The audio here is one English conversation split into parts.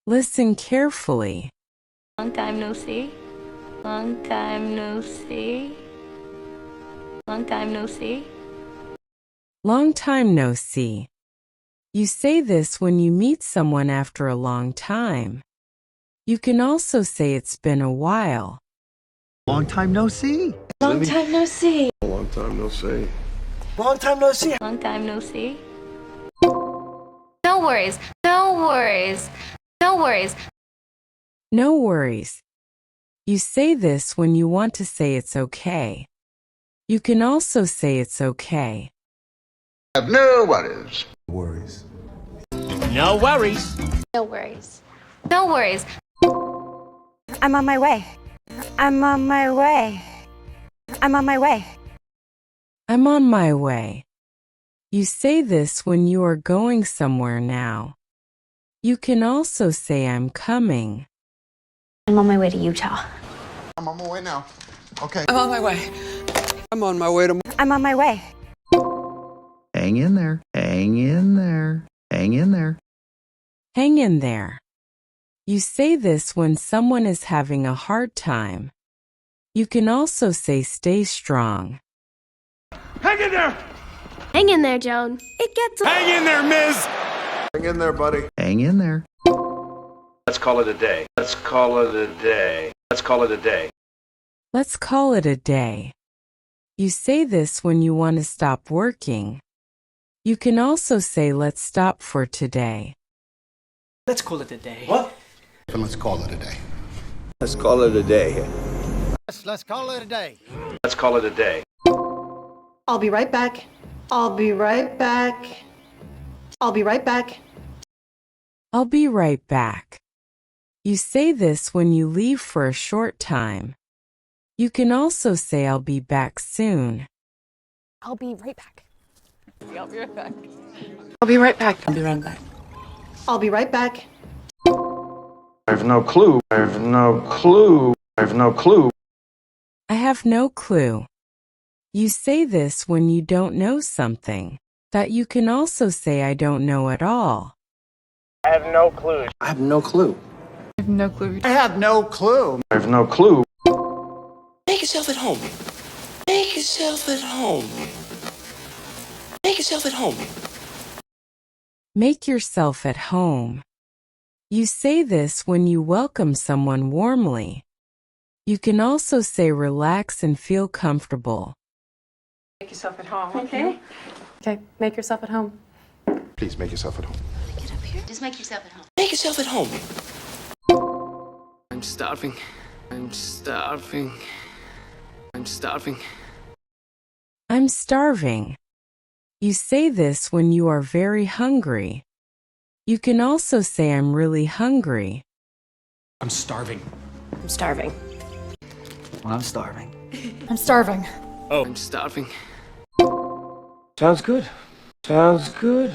Listen carefully. Long time no see. Long time no see. Long time no see. Long time no see. You say this when you meet someone after a long time. You can also say it's been a while. Long time no see. Long time no see. Long time no see. Long time no see. Long time no see. No worries. No worries. No worries. No worries. You say this when you want to say it's okay. You can also say it's okay. Have no worries. Worries. No worries. No worries. No worries. I'm on my way. I'm on my way. I'm on my way. I'm on my way. You say this when you are going somewhere now. You can also say I'm coming. I'm on my way to Utah. I'm on my way now. Okay. I'm on my way. I'm on my way to... I'm on my way. Hang in there. Hang in there. Hang in there. Hang in there. You say this when someone is having a hard time. You can also say stay strong. Hang in there! Hang in there, Joan. It gets... Hang in there, Miz! Hang in there, buddy. Hang in there. Let's call it a day. Let's call it a day. Let's call it a day. Let's call it a day. You say this when you want to stop working. You can also say let's stop for today. Let's call it a day. What? Let's call it a day. Let's call it a day. Let's call it a day. Let's call it a day. I'll be right back. I'll be right back. I'll be right back. I'll be right back. You say this when you leave for a short time. You can also say I'll be back soon. I'll be right back. I'll be right back. I'll be right back. I'll be right back. I have no clue. I have no clue. I have no clue. I have no clue. You say this when you don't know something that you can also say I don't know at all. I have no clue. I have no clue. I have no clue. I have no clue. Make yourself at home. Make yourself at home. Make yourself at home. Make yourself at home. You say this when you welcome someone warmly. You can also say relax and feel comfortable. Make yourself at home, okay? Okay, make yourself at home. Please make yourself at home. Get up here. Just make yourself at home. Make yourself at home. I'm starving. I'm starving. I'm starving. I'm starving. You say this when you are very hungry. You can also say I'm really hungry. I'm starving. I'm starving. I'm starving. I'm starving. Oh. I'm starving. Sounds good. Sounds good.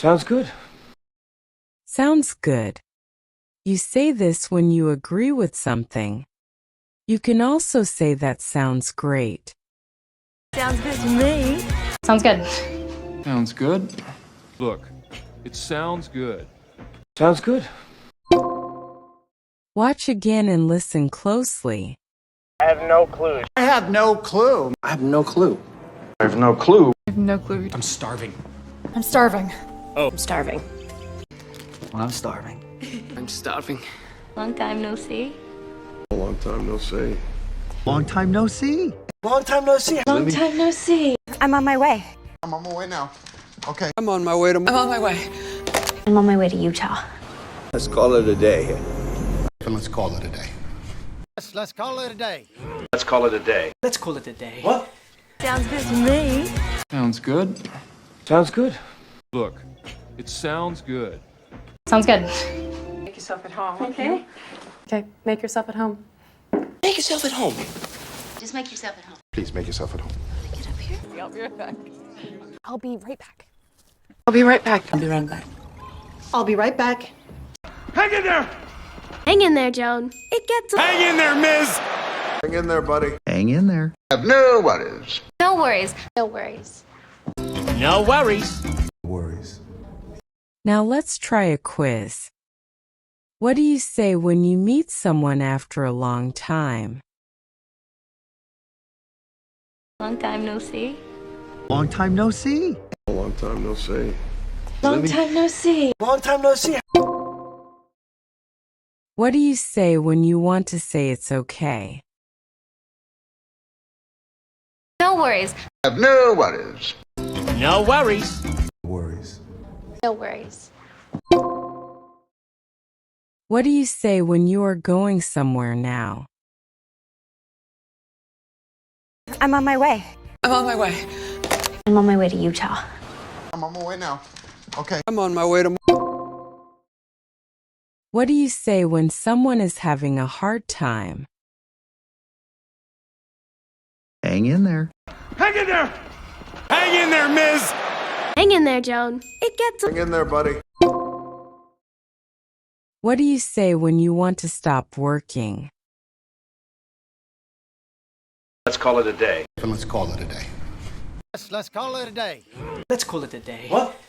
Sounds good. Sounds good. You say this when you agree with something. You can also say that sounds great. Sounds good to me. Sounds good. Sounds good. Look, it sounds good. Sounds good. Watch again and listen closely. I have no clue. I have no clue. I have no clue. I have no clue. I have no clue. I'm starving. I'm starving. Oh. I'm starving. I'm starving. I'm starving. Long time no see. Long time no see. Long time no see. Long time no see. Long time no see. I'm on my way. I'm on my way now. Okay. I'm on my way to... I'm on my way. I'm on my way to Utah. Let's call it a day. Let's call it a day. Let's call it a day. Let's call it a day. Let's call it a day. What? Sounds good to me. Sounds good. Sounds good. Look, it sounds good. Sounds good. Make yourself at home, okay? Okay, make yourself at home. Make yourself at home. Just make yourself at home. Please make yourself at home. Get up here. I'll be right back. I'll be right back. I'll be right back. I'll be right back. I'll be right back. Hang in there! Hang in there, Joan. It gets... Hang in there, Miz! Hang in there, buddy. Hang in there. Have no worries. No worries. No worries. No worries. Worries. Now let's try a quiz. What do you say when you meet someone after a long time? Long time no see. Long time no see. Long time no see. Long time no see. Long time no see. What do you say when you want to say it's okay? No worries. Have no worries. No worries. Worries. No worries. What do you say when you are going somewhere now? I'm on my way. I'm on my way. I'm on my way to Utah. I'm on my way now. Okay. I'm on my way to. What do you say when someone is having a hard time? Hang in there. Hang in there! Hang in there, Miz! Hang in there, Joan. It gets Hang in there, buddy. What do you say when you want to stop working? Let's call it a day. Let's call it a day. Let's call it a day. Let's call it a day. What?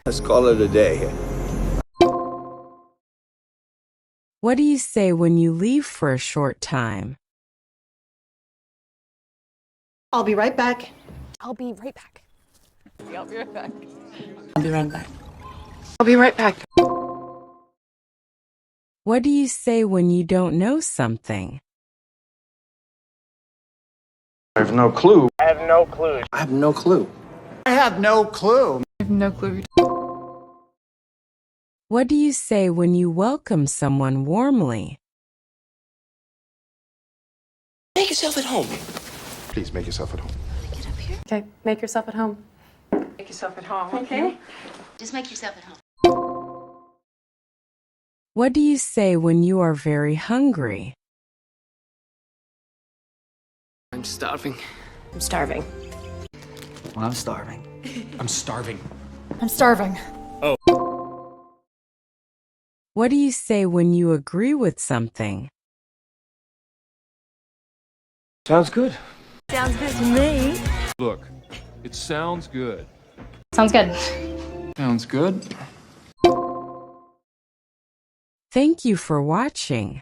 Let's call it a day. What do you say when you leave for a short time? I'll be right back. I'll be right back. I'll be right back. I'll be right back. I'll be right back. What do you say when you don't know something? I have no clue. I have no clue. I have no clue. I have no clue. What do you say when you welcome someone warmly? Make yourself at home. Please make yourself at home. Okay, make yourself at home. Make yourself at home, okay? Just make yourself at home. What do you say when you are very hungry? I'm starving. I'm starving. Well, I'm starving. I'm starving. I'm starving. What do you say when you agree with something? Sounds good. Sounds good to me. Look, it sounds good. Sounds good. Sounds good. Thank you for watching.